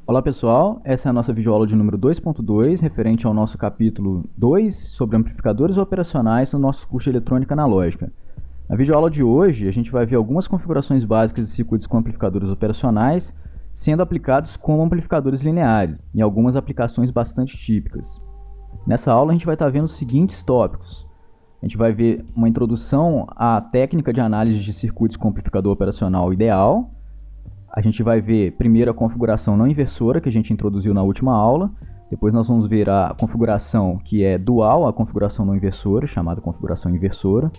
Olá pessoal, essa é a nossa videoaula de número 2.2, referente ao nosso capítulo 2 sobre amplificadores operacionais no nosso curso de eletrônica analógica. Na videoaula de hoje, a gente vai ver algumas configurações básicas de circuitos com amplificadores operacionais sendo aplicados como amplificadores lineares, em algumas aplicações bastante típicas. Nessa aula a gente vai estar vendo os seguintes tópicos. A gente vai ver uma introdução à técnica de análise de circuitos com amplificador operacional ideal. A gente vai ver primeiro a configuração não inversora, que a gente introduziu na última aula. Depois nós vamos ver a configuração que é dual à configuração não inversora, chamada configuração inversora.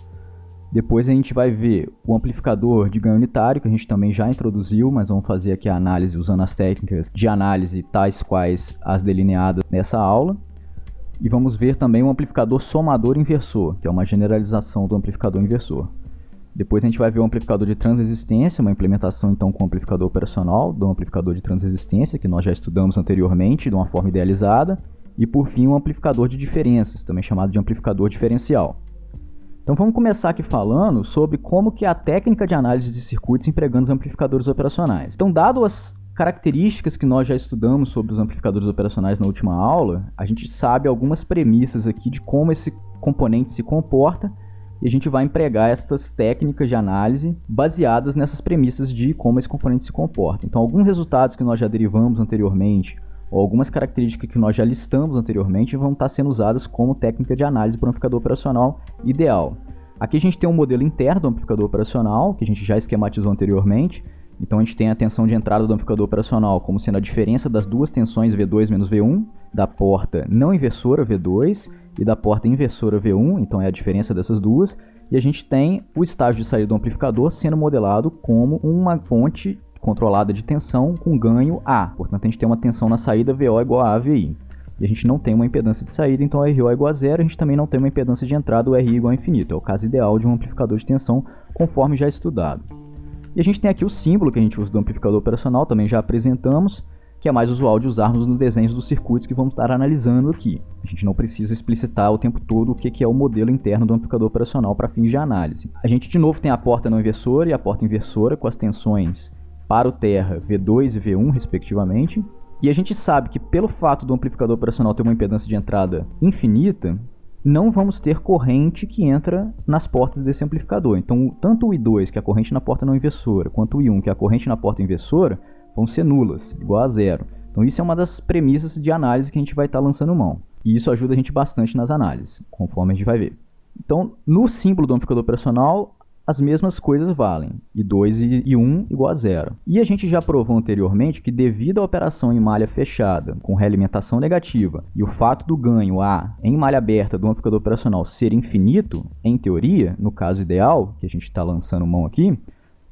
Depois a gente vai ver o amplificador de ganho unitário, que a gente também já introduziu, mas vamos fazer aqui a análise usando as técnicas de análise tais quais as delineadas nessa aula. E vamos ver também o amplificador somador inversor, que é uma generalização do amplificador inversor. Depois a gente vai ver o amplificador de transresistência, uma implementação então com o amplificador operacional do amplificador de transresistência, que nós já estudamos anteriormente de uma forma idealizada. E por fim o amplificador de diferenças, também chamado de amplificador diferencial. Então vamos começar aqui falando sobre como que é a técnica de análise de circuitos empregando os amplificadores operacionais. Então, dado as características que nós já estudamos sobre os amplificadores operacionais na última aula, a gente sabe algumas premissas aqui de como esse componente se comporta. E a gente vai empregar estas técnicas de análise baseadas nessas premissas de como esse componente se comporta. Então, alguns resultados que nós já derivamos anteriormente, ou algumas características que nós já listamos anteriormente, vão estar sendo usadas como técnica de análise para o amplificador operacional ideal. Aqui a gente tem um modelo interno do amplificador operacional, que a gente já esquematizou anteriormente. Então, a gente tem a tensão de entrada do amplificador operacional como sendo a diferença das duas tensões V2 menos V1, da porta não inversora V2 e da porta inversora V1, então é a diferença dessas duas. E a gente tem o estágio de saída do amplificador sendo modelado como uma fonte controlada de tensão com ganho A. Portanto, a gente tem uma tensão na saída VO igual a AVI. E a gente não tem uma impedância de saída, então RO é igual a zero. A gente também não tem uma impedância de entrada, o RI igual a infinito. É o caso ideal de um amplificador de tensão, conforme já estudado. E a gente tem aqui o símbolo que a gente usa do amplificador operacional, também já apresentamos, que é mais usual de usarmos nos desenhos dos circuitos que vamos estar analisando aqui. A gente não precisa explicitar o tempo todo o que é o modelo interno do amplificador operacional para fins de análise. A gente de novo tem a porta não inversora e a porta inversora com as tensões para o terra V2 e V1 respectivamente. E a gente sabe que pelo fato do amplificador operacional ter uma impedância de entrada infinita, não vamos ter corrente que entra nas portas desse amplificador. Então, tanto o I2, que é a corrente na porta não inversora, quanto o I1, que é a corrente na porta inversora, vão ser nulas, igual a zero. Então, isso é uma das premissas de análise que a gente vai estar lançando mão. E isso ajuda a gente bastante nas análises, conforme a gente vai ver. Então, no símbolo do amplificador operacional, as mesmas coisas valem, I2 e I1 igual a zero. E a gente já provou anteriormente que devido à operação em malha fechada, com realimentação negativa, e o fato do ganho A em malha aberta do amplificador operacional ser infinito, em teoria, no caso ideal, que a gente está lançando mão aqui,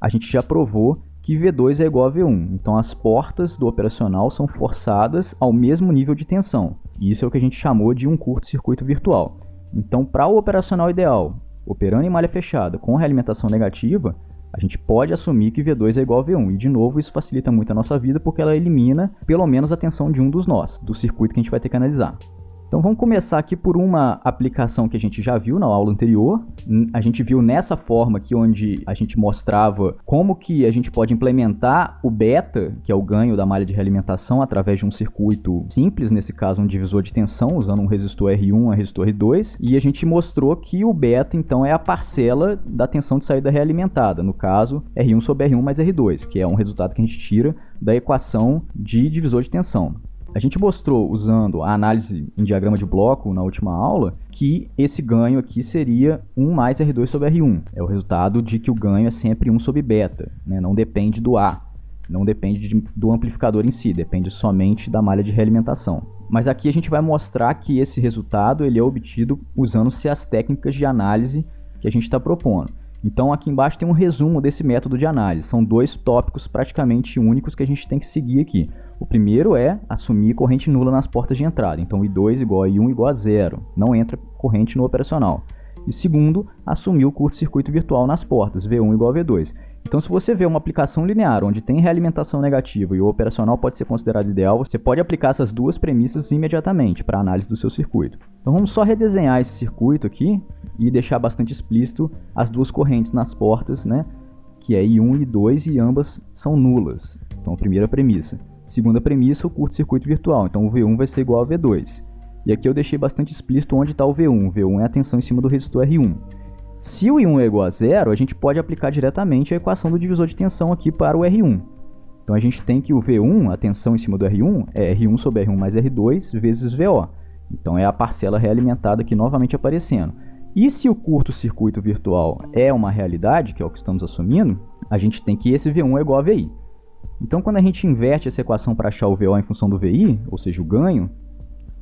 a gente já provou que V2 é igual a V1. Então as portas do operacional são forçadas ao mesmo nível de tensão. E isso é o que a gente chamou de um curto-circuito virtual. Então, para o operacional ideal, operando em malha fechada com realimentação negativa, a gente pode assumir que V2 é igual a V1. E, de novo, isso facilita muito a nossa vida porque ela elimina pelo menos a tensão de um dos nós, do circuito que a gente vai ter que analisar. Então vamos começar aqui por uma aplicação que a gente já viu na aula anterior. A gente viu nessa forma aqui onde a gente mostrava como que a gente pode implementar o beta, que é o ganho da malha de realimentação, através de um circuito simples, nesse caso um divisor de tensão, usando um resistor R1 e um resistor R2. E a gente mostrou que o beta então é a parcela da tensão de saída realimentada, no caso R1 sobre R1 mais R2, que é um resultado que a gente tira da equação de divisor de tensão. A gente mostrou, usando a análise em diagrama de bloco na última aula, que esse ganho aqui seria 1 mais R2 sobre R1. É o resultado de que o ganho é sempre 1 sobre beta, né? Não depende do A, não depende do amplificador em si, depende somente da malha de realimentação. Mas aqui a gente vai mostrar que esse resultado ele é obtido usando-se as técnicas de análise que a gente está propondo. Então aqui embaixo tem um resumo desse método de análise. São dois tópicos praticamente únicos que a gente tem que seguir aqui. O primeiro é assumir corrente nula nas portas de entrada. Então I2 igual a I1 igual a zero. Não entra corrente no operacional. E segundo, assumir o curto-circuito virtual nas portas, V1 igual a V2. Então, se você vê uma aplicação linear onde tem realimentação negativa e o operacional pode ser considerado ideal, você pode aplicar essas duas premissas imediatamente para a análise do seu circuito. Então, vamos só redesenhar esse circuito aqui e deixar bastante explícito as duas correntes nas portas, né? Que é I1 e I2 e ambas são nulas. Então, a primeira premissa. Segunda premissa, o curto-circuito virtual. Então o V1 vai ser igual a V2. E aqui eu deixei bastante explícito onde está o V1. O V1 é a tensão em cima do resistor R1. Se o I1 é igual a zero, a gente pode aplicar diretamente a equação do divisor de tensão aqui para o R1. Então a gente tem que o V1, a tensão em cima do R1, é R1 sobre R1 mais R2 vezes VO. Então é a parcela realimentada aqui novamente aparecendo. E se o curto-circuito virtual é uma realidade, que é o que estamos assumindo, a gente tem que esse V1 é igual a VI. Então quando a gente inverte essa equação para achar o VO em função do VI, ou seja, o ganho,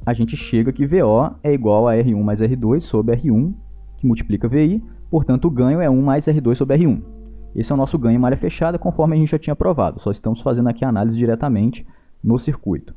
a gente chega que VO é igual a R1 mais R2 sobre R1, que multiplica VI, portanto o ganho é 1 mais R2 sobre R1. Esse é o nosso ganho em malha fechada, conforme a gente já tinha provado, só estamos fazendo aqui a análise diretamente no circuito.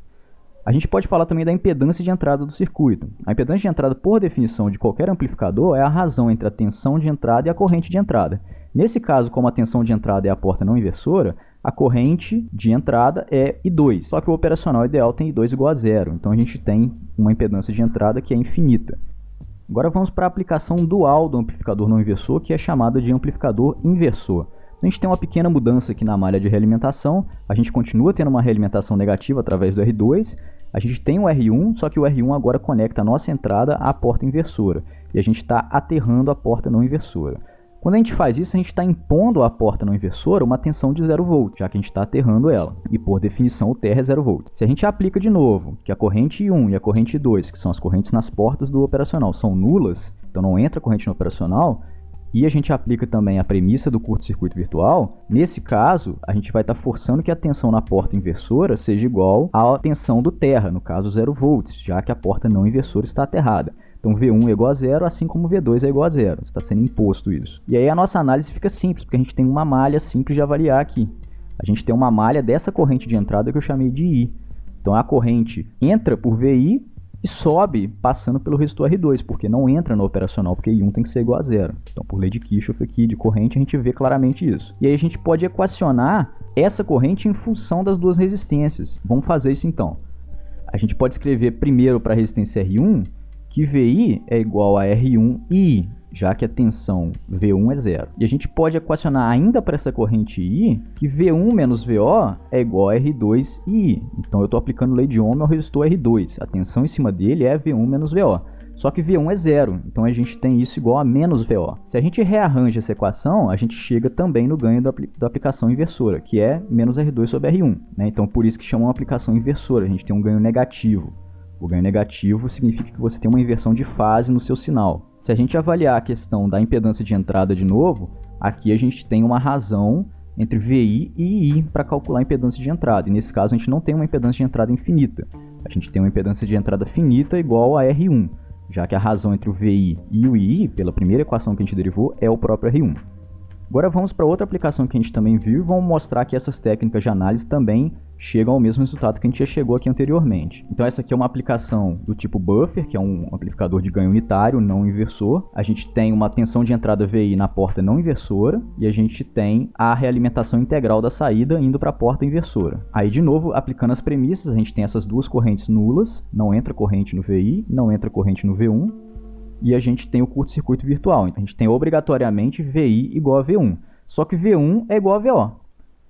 A gente pode falar também da impedância de entrada do circuito. A impedância de entrada, por definição de qualquer amplificador, é a razão entre a tensão de entrada e a corrente de entrada. Nesse caso, como a tensão de entrada é a porta não inversora, a corrente de entrada é I2, só que o operacional ideal tem I2 igual a zero, então a gente tem uma impedância de entrada que é infinita. Agora vamos para a aplicação dual do amplificador não inversor, que é chamada de amplificador inversor. A gente tem uma pequena mudança aqui na malha de realimentação, a gente continua tendo uma realimentação negativa através do R2, a gente tem o R1, só que o R1 agora conecta a nossa entrada à porta inversora, e a gente está aterrando a porta não inversora. Quando a gente faz isso, a gente está impondo à porta não inversora uma tensão de 0 V, já que a gente está aterrando ela. E por definição o TR é 0 V. Se a gente aplica de novo que a corrente I1 e a corrente I2, que são as correntes nas portas do operacional, são nulas, então não entra corrente no operacional, e a gente aplica também a premissa do curto-circuito virtual, nesse caso, a gente vai estar forçando que a tensão na porta inversora seja igual à tensão do terra, no caso 0 V, já que a porta não inversora está aterrada. Então V1 é igual a zero, assim como V2 é igual a zero. Está sendo imposto isso. E aí a nossa análise fica simples, porque a gente tem uma malha simples de avaliar aqui. A gente tem uma malha dessa corrente de entrada que eu chamei de I. Então a corrente entra por VI e sobe passando pelo resistor R2, porque não entra no operacional, porque I1 tem que ser igual a zero. Então por lei de Kirchhoff aqui de corrente a gente vê claramente isso. E aí a gente pode equacionar essa corrente em função das duas resistências. Vamos fazer isso então. A gente pode escrever primeiro para a resistência R1, que VI é igual a R1I, já que a tensão V1 é zero. E a gente pode equacionar ainda para essa corrente I, que V1 menos VO é igual a R2I. Então eu estou aplicando lei de Ohm ao resistor R2. A tensão em cima dele é V1 menos VO. Só que V1 é zero, então a gente tem isso igual a menos VO. Se a gente rearranja essa equação, a gente chega também no ganho da aplicação inversora, que é menos R2 sobre R1. Né? Então por isso que chama uma aplicação inversora, a gente tem um ganho negativo. O ganho negativo significa que você tem uma inversão de fase no seu sinal. Se a gente avaliar a questão da impedância de entrada de novo, aqui a gente tem uma razão entre VI e I para calcular a impedância de entrada. E nesse caso a gente não tem uma impedância de entrada infinita. A gente tem uma impedância de entrada finita igual a R1, já que a razão entre o VI e o I, pela primeira equação que a gente derivou, é o próprio R1. Agora vamos para outra aplicação que a gente também viu e vamos mostrar que essas técnicas de análise também chegam ao mesmo resultado que a gente já chegou aqui anteriormente. Então essa aqui é uma aplicação do tipo buffer, que é um amplificador de ganho unitário, não inversor. A gente tem uma tensão de entrada VI na porta não inversora e a gente tem a realimentação integral da saída indo para a porta inversora. Aí de novo, aplicando as premissas, a gente tem essas duas correntes nulas, não entra corrente no VI, não entra corrente no V1. E a gente tem o curto-circuito virtual. Então a gente tem obrigatoriamente VI igual a V1. Só que V1 é igual a VO.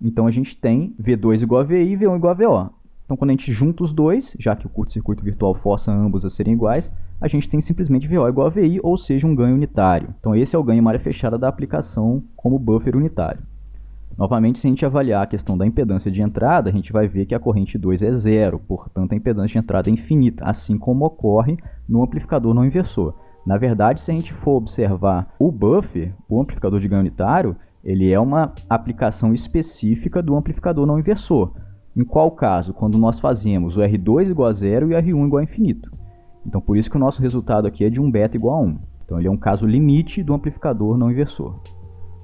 Então a gente tem V2 igual a VI e V1 igual a VO. Então quando a gente junta os dois, já que o curto-circuito virtual força ambos a serem iguais, a gente tem simplesmente VO igual a VI, ou seja, um ganho unitário. Então esse é o ganho em área fechada da aplicação como buffer unitário. Novamente, se a gente avaliar a questão da impedância de entrada, a gente vai ver que a corrente 2 é zero, portanto a impedância de entrada é infinita, assim como ocorre no amplificador não inversor. Na verdade, se a gente for observar o buffer, o amplificador de ganho unitário, ele é uma aplicação específica do amplificador não inversor. Em qual caso? Quando nós fazemos o R2 igual a zero e o R1 igual a infinito. Então, por isso que o nosso resultado aqui é de um beta igual a 1. Então, ele é um caso limite do amplificador não inversor.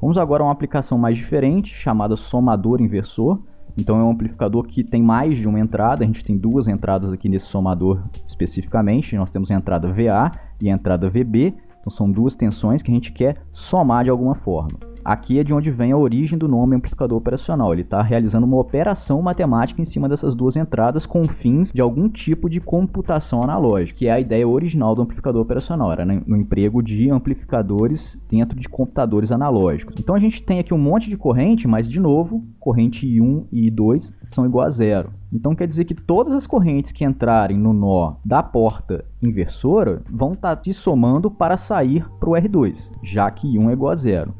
Vamos agora a uma aplicação mais diferente, chamada somador inversor. Então, é um amplificador que tem mais de uma entrada. A gente tem duas entradas aqui nesse somador especificamente. Nós temos a entrada VA e a entrada VB. Então, são duas tensões que a gente quer somar de alguma forma. aqui é de onde vem a origem do nome amplificador operacional. Ele está realizando uma operação matemática em cima dessas duas entradas com fins de algum tipo de computação analógica, que é a ideia original do amplificador operacional, era no emprego de amplificadores dentro de computadores analógicos. Então a gente tem aqui um monte de corrente, mas de novo, corrente I1 e I2 são igual a zero. Então quer dizer que todas as correntes que entrarem no nó da porta inversora vão estar se somando para sair para o R2, já que I1 é igual a zero.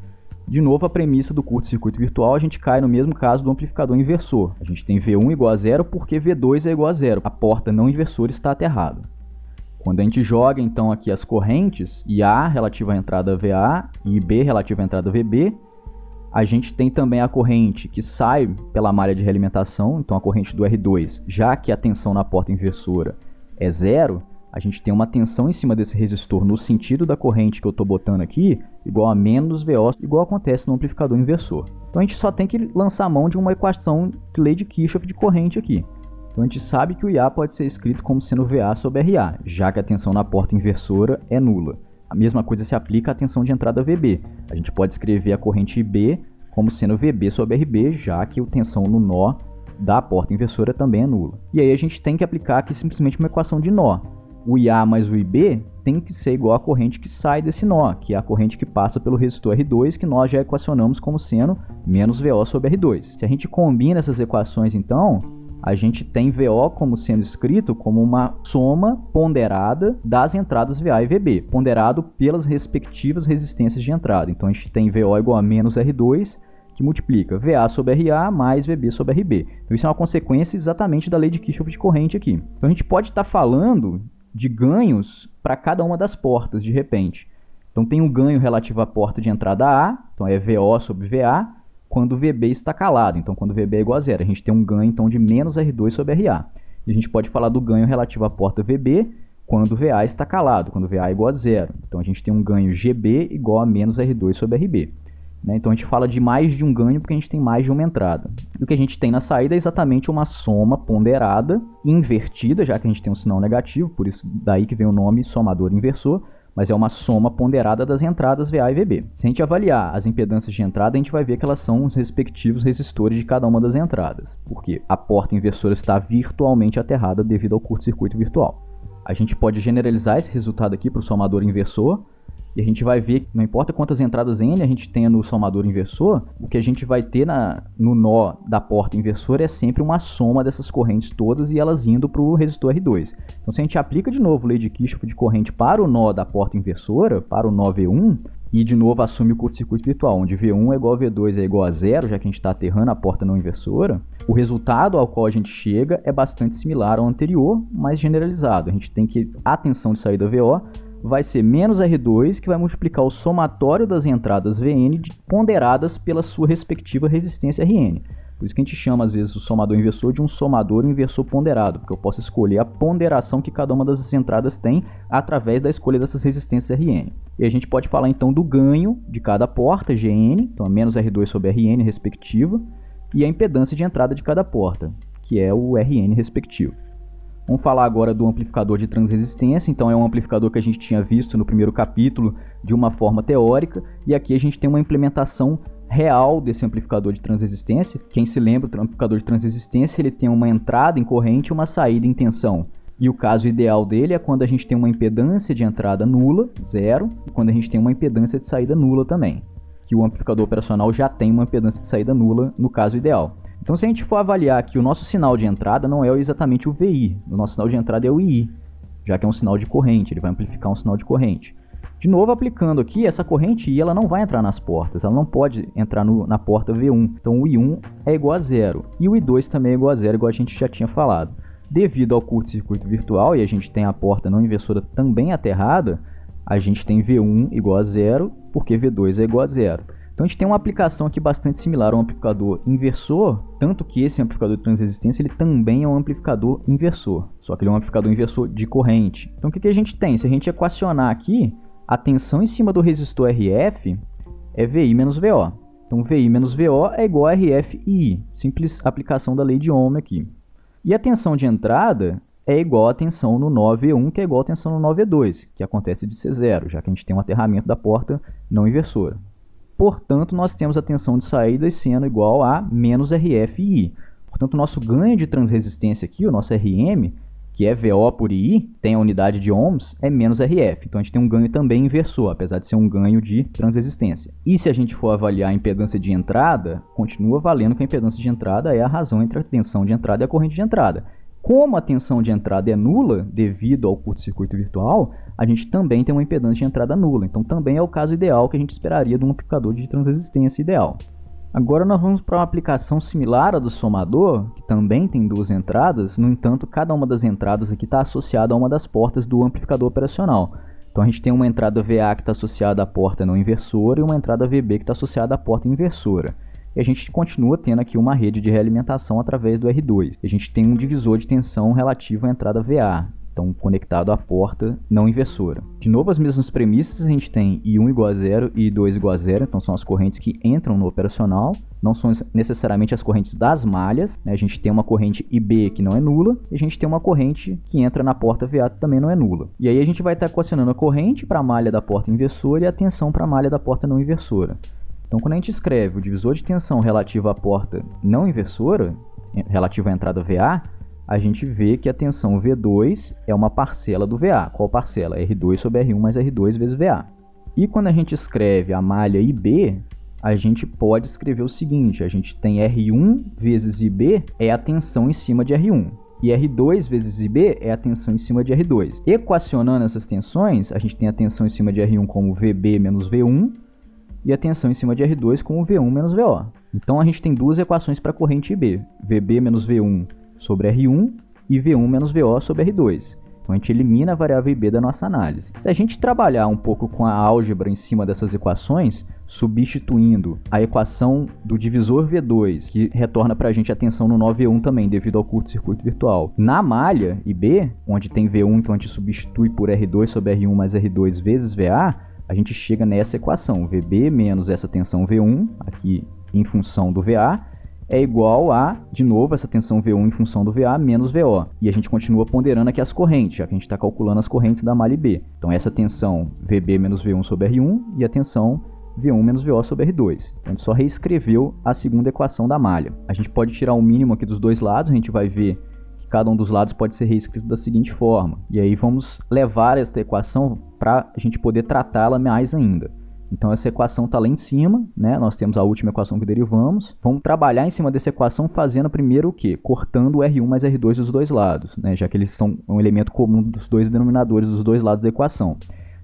De novo, a premissa do curto-circuito virtual, a gente cai no mesmo caso do amplificador inversor. A gente tem V1 igual a zero porque V2 é igual a zero. A porta não inversora está aterrada. Quando a gente joga então aqui as correntes, IA relativa à entrada VA e IB relativa à entrada VB, a gente tem também a corrente que sai pela malha de realimentação, então a corrente do R2, já que a tensão na porta inversora é zero, a gente tem uma tensão em cima desse resistor no sentido da corrente que eu estou botando aqui, igual a menos VO, igual acontece no amplificador inversor. Então a gente só tem que lançar a mão de uma equação de lei de Kirchhoff de corrente aqui. Então a gente sabe que o IA pode ser escrito como sendo VA sobre RA, já que a tensão na porta inversora é nula. A mesma coisa se aplica à tensão de entrada VB. A gente pode escrever a corrente IB como sendo VB sobre RB, já que a tensão no nó da porta inversora também é nula. E aí a gente tem que aplicar aqui simplesmente uma equação de nó. O IA mais o IB tem que ser igual à corrente que sai desse nó, que é a corrente que passa pelo resistor R2, que nós já equacionamos como sendo menos VO sobre R2. Se a gente combina essas equações, então, a gente tem VO como sendo escrito como uma soma ponderada das entradas VA e VB, ponderado pelas respectivas resistências de entrada. Então a gente tem VO igual a menos R2, que multiplica VA sobre RA mais VB sobre RB. Então isso é uma consequência exatamente da lei de Kirchhoff de corrente aqui. Então a gente pode estar falando de ganhos para cada uma das portas, de repente. Então tem um ganho relativo à porta de entrada A, então é VO sobre VA, quando o VB está calado. Então quando o VB é igual a zero, a gente tem um ganho então, de menos R2 sobre RA. E a gente pode falar do ganho relativo à porta VB, quando o VA está calado, quando o VA é igual a zero. Então a gente tem um ganho GB igual a menos R2 sobre RB. Então a gente fala de mais de um ganho porque a gente tem mais de uma entrada. E o que a gente tem na saída é exatamente uma soma ponderada, invertida, já que a gente tem um sinal negativo, por isso daí que vem o nome somador inversor, mas é uma soma ponderada das entradas VA e VB. Se a gente avaliar as impedâncias de entrada, a gente vai ver que elas são os respectivos resistores de cada uma das entradas, porque a porta inversora está virtualmente aterrada devido ao curto-circuito virtual. A gente pode generalizar esse resultado aqui para o somador inversor, e a gente vai ver que não importa quantas entradas N a gente tenha no somador inversor, o que a gente vai ter no nó da porta inversora é sempre uma soma dessas correntes todas e elas indo para o resistor R2. Então se a gente aplica de novo a lei de Kirchhoff de corrente para o nó da porta inversora, para o nó V1, e de novo assume o curto-circuito virtual, onde V1 é igual a V2 é igual a zero, já que a gente está aterrando a porta não inversora, o resultado ao qual a gente chega é bastante similar ao anterior, mas generalizado. A gente tem que a tensão de saída VO vai ser menos R2, que vai multiplicar o somatório das entradas Vn ponderadas pela sua respectiva resistência Rn. Por isso que a gente chama, às vezes, o somador inversor de um somador inversor ponderado, porque eu posso escolher a ponderação que cada uma das entradas tem através da escolha dessas resistências Rn. E a gente pode falar, então, do ganho de cada porta, Gn, então a menos R2 sobre Rn respectiva, e a impedância de entrada de cada porta, que é o Rn respectivo. Vamos falar agora do amplificador de transresistência. Então é um amplificador que a gente tinha visto no primeiro capítulo de uma forma teórica, e aqui a gente tem uma implementação real desse amplificador de transresistência. Quem se lembra, o amplificador de transresistência ele tem uma entrada em corrente e uma saída em tensão. E o caso ideal dele é quando a gente tem uma impedância de entrada nula, zero, e quando a gente tem uma impedância de saída nula também, que o amplificador operacional já tem uma impedância de saída nula no caso ideal. Então se a gente for avaliar que o nosso sinal de entrada não é exatamente o VI, o nosso sinal de entrada é o II, já que é um sinal de corrente, ele vai amplificar um sinal de corrente. De novo, aplicando aqui, essa corrente I ela não vai entrar nas portas, ela não pode entrar na porta V1, então o I1 é igual a zero, e o I2 também é igual a zero, igual a gente já tinha falado. Devido ao curto-circuito virtual, e a gente tem a porta não inversora também aterrada, a gente tem V1 igual a zero, porque V2 é igual a zero. Então a gente tem uma aplicação aqui bastante similar ao amplificador inversor, tanto que esse amplificador de transresistência ele também é um amplificador inversor, só que ele é um amplificador inversor de corrente. Então o que a gente tem? Se a gente equacionar aqui, a tensão em cima do resistor RF é VI menos VO. Então VI menos VO é igual a RFI, simples aplicação da lei de Ohm aqui. E a tensão de entrada é igual a tensão no nó V1, que é igual a tensão no nó V2, que acontece de ser zero, já que a gente tem um aterramento da porta não inversora. portanto, nós temos a tensão de saída sendo igual a menos RFI. Portanto, o nosso ganho de transresistência aqui, o nosso RM, que é VO por I, tem a unidade de ohms, é menos RF. Então, a gente tem um ganho também inversor, apesar de ser um ganho de transresistência. E se a gente for avaliar a impedância de entrada, continua valendo que a impedância de entrada é a razão entre a tensão de entrada e a corrente de entrada. Como a tensão de entrada é nula, devido ao curto-circuito virtual, a gente também tem uma impedância de entrada nula. Então, também é o caso ideal que a gente esperaria de um amplificador de transresistência ideal. Agora nós vamos para uma aplicação similar à do somador, que também tem duas entradas, no entanto, cada uma das entradas aqui está associada a uma das portas do amplificador operacional. Então a gente tem uma entrada VA que está associada à porta não inversora e uma entrada VB que está associada à porta inversora. E a gente continua tendo aqui uma rede de realimentação através do R2. E a gente tem um divisor de tensão relativo à entrada VA. Então, conectado à porta não inversora. De novo, as mesmas premissas, a gente tem I1 igual a zero e I2 igual a zero, então são as correntes que entram no operacional, não são necessariamente as correntes das malhas, né? A gente tem uma corrente IB que não é nula, e a gente tem uma corrente que entra na porta VA que também não é nula. E aí a gente vai estar equacionando a corrente para a malha da porta inversora e a tensão para a malha da porta não inversora. Então, quando a gente escreve o divisor de tensão relativo à porta não inversora, relativo à entrada VA, a gente vê que a tensão V2 é uma parcela do VA. Qual parcela? R2 sobre R1 mais R2 vezes VA. E quando a gente escreve a malha IB, a gente pode escrever o seguinte, a gente tem R1 vezes IB é a tensão em cima de R1. E R2 vezes IB é a tensão em cima de R2. Equacionando essas tensões, a gente tem a tensão em cima de R1 como VB menos V1 e a tensão em cima de R2 como V1 menos VO. Então a gente tem duas equações para a corrente IB, VB menos V1 sobre R1 e V1 menos VO sobre R2. Então a gente elimina a variável IB da nossa análise. Se a gente trabalhar um pouco com a álgebra em cima dessas equações, substituindo a equação do divisor V2, que retorna para a gente a tensão no nó V1 também, devido ao curto-circuito virtual, na malha IB, onde tem V1, então a gente substitui por R2 sobre R1 mais R2 vezes VA, a gente chega nessa equação, VB menos essa tensão V1, aqui em função do VA, é igual a, de novo, essa tensão V1 em função do VA menos VO. E a gente continua ponderando aqui as correntes, já que a gente está calculando as correntes da malha IB. Então, essa tensão VB menos V1 sobre R1 e a tensão V1 menos VO sobre R2. Então, a gente só reescreveu a segunda equação da malha. A gente pode tirar o mínimo aqui dos dois lados, a gente vai ver que cada um dos lados pode ser reescrito da seguinte forma. E aí vamos levar esta equação para a gente poder tratá-la mais ainda. Então essa equação está lá em cima, né? Nós temos a última equação que derivamos. Vamos trabalhar em cima dessa equação fazendo primeiro o quê? Cortando o R1 mais R2 dos dois lados, né? Já que eles são um elemento comum dos dois denominadores dos dois lados da equação.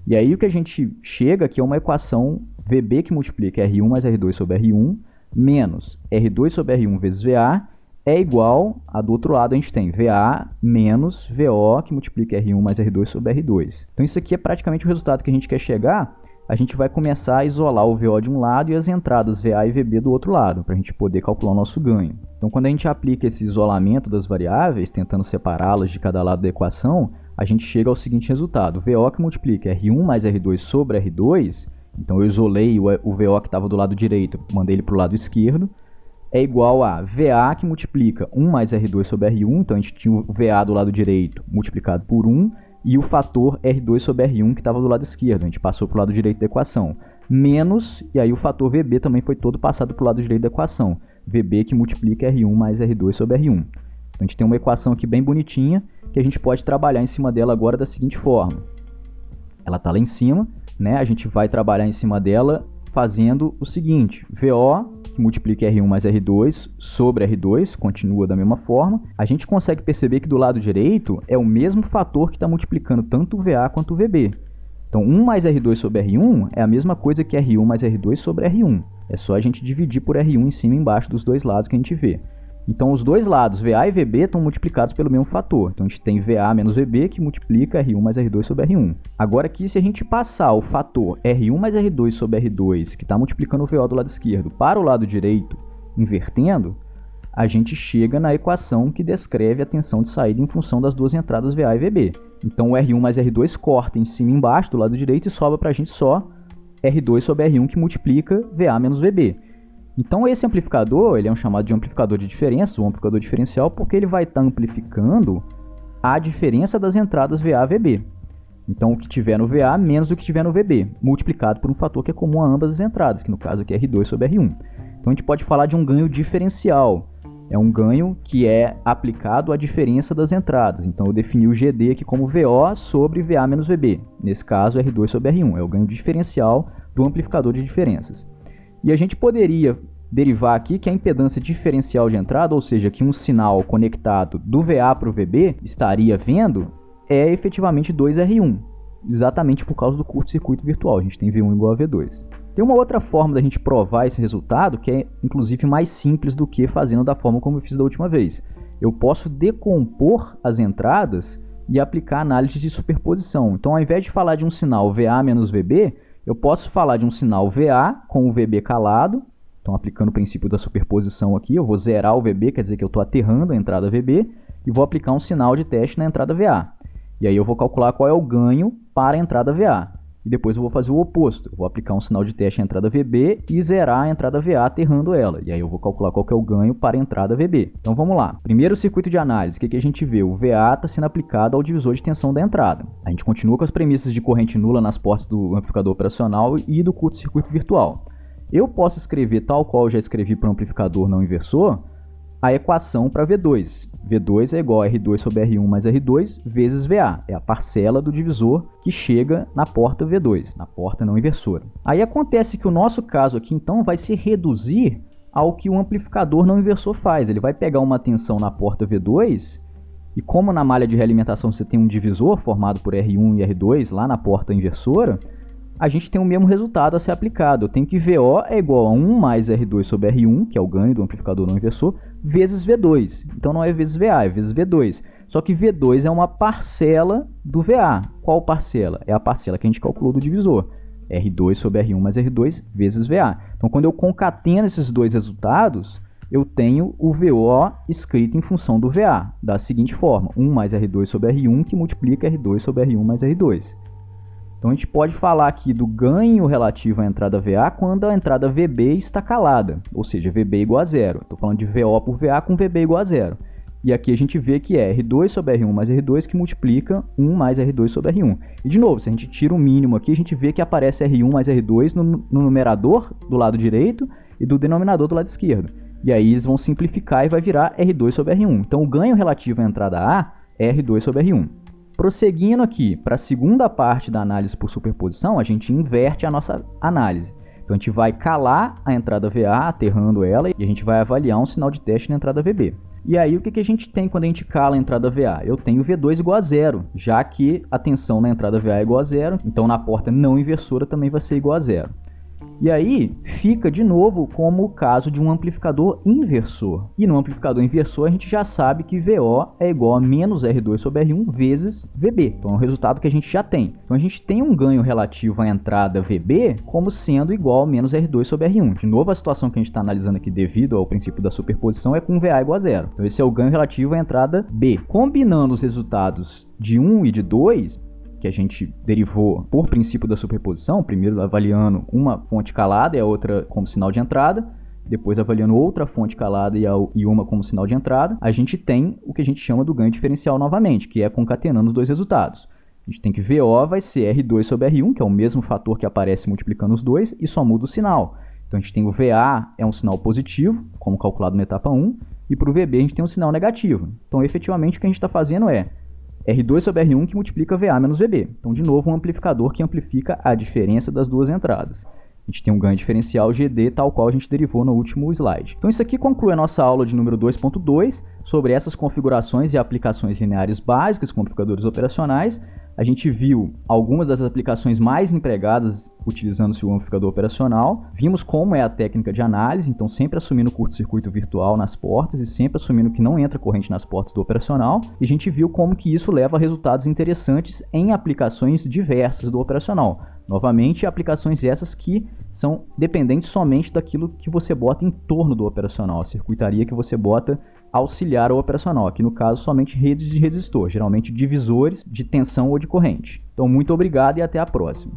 E aí o que a gente chega aqui é uma equação VB que multiplica R1 mais R2 sobre R1 menos R2 sobre R1 vezes VA é igual a do outro lado a gente tem VA menos VO que multiplica R1 mais R2 sobre R2. Então isso aqui é praticamente o resultado que a gente quer chegar. A gente vai começar a isolar o VO de um lado e as entradas VA e VB do outro lado, para a gente poder calcular o nosso ganho. Então, quando a gente aplica esse isolamento das variáveis, tentando separá-las de cada lado da equação, a gente chega ao seguinte resultado. VO que multiplica R1 mais R2 sobre R2, então eu isolei o VO que estava do lado direito, mandei ele para o lado esquerdo, é igual a VA que multiplica 1 mais R2 sobre R1, então a gente tinha o VA do lado direito multiplicado por 1, e o fator R2 sobre R1 que estava do lado esquerdo, a gente passou para o lado direito da equação, menos, e aí o fator VB também foi todo passado para o lado direito da equação, VB que multiplica R1 mais R2 sobre R1. Então a gente tem uma equação aqui bem bonitinha, que a gente pode trabalhar em cima dela agora da seguinte forma. Ela está lá em cima, né? A gente vai trabalhar em cima dela fazendo o seguinte, VO que multiplica R1 mais R2 sobre R2, continua da mesma forma. A gente consegue perceber que do lado direito é o mesmo fator que está multiplicando tanto o VA quanto o VB. Então 1 mais R2 sobre R1 é a mesma coisa que R1 mais R2 sobre R1. É só a gente dividir por R1 em cima e embaixo dos dois lados que a gente vê. Então os dois lados, VA e VB, estão multiplicados pelo mesmo fator. Então a gente tem VA menos VB que multiplica R1 mais R2 sobre R1. Agora aqui, se a gente passar o fator R1 mais R2 sobre R2, que está multiplicando o VO do lado esquerdo, para o lado direito, invertendo, a gente chega na equação que descreve a tensão de saída em função das duas entradas VA e VB. Então o R1 mais R2 corta em cima e embaixo do lado direito e sobra para a gente só R2 sobre R1 que multiplica VA menos VB. Então esse amplificador, ele é um chamado de amplificador de diferença, ou amplificador diferencial, porque ele vai estar amplificando a diferença das entradas VA e VB. Então, o que tiver no VA menos o que tiver no VB, multiplicado por um fator que é comum a ambas as entradas, que no caso aqui é R2 sobre R1. Então, a gente pode falar de um ganho diferencial. É um ganho que é aplicado à diferença das entradas. Então, eu defini o GD aqui como VO sobre VA menos VB. Nesse caso, R2 sobre R1. É o ganho diferencial do amplificador de diferenças. E a gente poderia derivar aqui que a impedância diferencial de entrada, ou seja, que um sinal conectado do VA para o VB estaria vendo, é efetivamente 2R1, exatamente por causa do curto-circuito virtual. A gente tem V1 igual a V2. Tem uma outra forma da gente provar esse resultado que é, inclusive, mais simples do que fazendo da forma como eu fiz da última vez. Eu posso decompor as entradas e aplicar análise de superposição. Então, ao invés de falar de um sinal VA menos VB, eu posso falar de um sinal VA com o VB calado. Então, aplicando o princípio da superposição aqui, eu vou zerar o VB, quer dizer que eu estou aterrando a entrada VB, e vou aplicar um sinal de teste na entrada VA. E aí eu vou calcular qual é o ganho para a entrada VA. E depois eu vou fazer o oposto. Eu vou aplicar um sinal de teste na entrada VB e zerar a entrada VA aterrando ela. E aí eu vou calcular qual que é o ganho para a entrada VB. Então vamos lá. Primeiro circuito de análise. O que a gente vê? O VA está sendo aplicado ao divisor de tensão da entrada. A gente continua com as premissas de corrente nula nas portas do amplificador operacional e do curto-circuito virtual. Eu posso escrever, tal qual eu já escrevi para o amplificador não inversor, a equação para V2. V2 é igual a R2 sobre R1 mais R2 vezes VA. É a parcela do divisor que chega na porta V2, na porta não inversora. Aí acontece que o nosso caso aqui, então, vai se reduzir ao que o amplificador não inversor faz. Ele vai pegar uma tensão na porta V2 e como na malha de realimentação você tem um divisor formado por R1 e R2 lá na porta inversora, a gente tem o mesmo resultado a ser aplicado. Eu tenho que VO é igual a 1 mais R2 sobre R1, que é o ganho do amplificador não inversor, vezes V2. Então não é vezes VA, é vezes V2. Só que V2 é uma parcela do VA. Qual parcela? É a parcela que a gente calculou do divisor. R2 sobre R1 mais R2 vezes VA. Então quando eu concateno esses dois resultados, eu tenho o VO escrito em função do VA, da seguinte forma: 1 mais R2 sobre R1 que multiplica R2 sobre R1 mais R2. Então a gente pode falar aqui do ganho relativo à entrada VA quando a entrada VB está calada, ou seja, VB igual a zero. Estou falando de VO por VA com VB igual a zero. E aqui a gente vê que é R2 sobre R1 mais R2 que multiplica 1 mais R2 sobre R1. E de novo, se a gente tira o mínimo aqui, a gente vê que aparece R1 mais R2 no numerador do lado direito e do denominador do lado esquerdo. E aí eles vão simplificar e vai virar R2 sobre R1. Então o ganho relativo à entrada A é R2 sobre R1. Prosseguindo aqui para a segunda parte da análise por superposição, a gente inverte a nossa análise. Então a gente vai calar a entrada VA, aterrando ela, e a gente vai avaliar um sinal de teste na entrada VB. E aí o que a gente tem quando a gente cala a entrada VA? Eu tenho V2 igual a zero, já que a tensão na entrada VA é igual a zero, então na porta não inversora também vai ser igual a zero. E aí fica de novo como o caso de um amplificador inversor. E no amplificador inversor a gente já sabe que VO é igual a menos R2 sobre R1 vezes VB. Então é um resultado que a gente já tem. Então a gente tem um ganho relativo à entrada VB como sendo igual a menos R2 sobre R1. De novo, a situação que a gente está analisando aqui devido ao princípio da superposição é com VA igual a zero. Então esse é o ganho relativo à entrada B. Combinando os resultados de 1 e de 2, que a gente derivou por princípio da superposição, primeiro avaliando uma fonte calada e a outra como sinal de entrada, depois avaliando outra fonte calada e uma como sinal de entrada, a gente tem o que a gente chama do ganho diferencial novamente, que é concatenando os dois resultados. A gente tem que VO vai ser R2 sobre R1, que é o mesmo fator que aparece multiplicando os dois, e só muda o sinal. Então a gente tem o VA, é um sinal positivo, como calculado na etapa 1, e para o VB a gente tem um sinal negativo. Então efetivamente o que a gente está fazendo é R2 sobre R1 que multiplica VA menos VB. Então, de novo, um amplificador que amplifica a diferença das duas entradas. A gente tem um ganho diferencial GD, tal qual a gente derivou no último slide. Então, isso aqui conclui a nossa aula de número 2.2 sobre essas configurações e aplicações lineares básicas com amplificadores operacionais. A gente viu algumas das aplicações mais empregadas utilizando-se o amplificador operacional. Vimos como é a técnica de análise, então sempre assumindo o curto-circuito virtual nas portas e sempre assumindo que não entra corrente nas portas do operacional. E a gente viu como que isso leva a resultados interessantes em aplicações diversas do operacional. Novamente, aplicações essas que são dependentes somente daquilo que você bota em torno do operacional, a circuitaria que você bota auxiliar ao operacional. Aqui no caso, somente redes de resistor, geralmente divisores de tensão ou de corrente. Então, muito obrigado e até a próxima.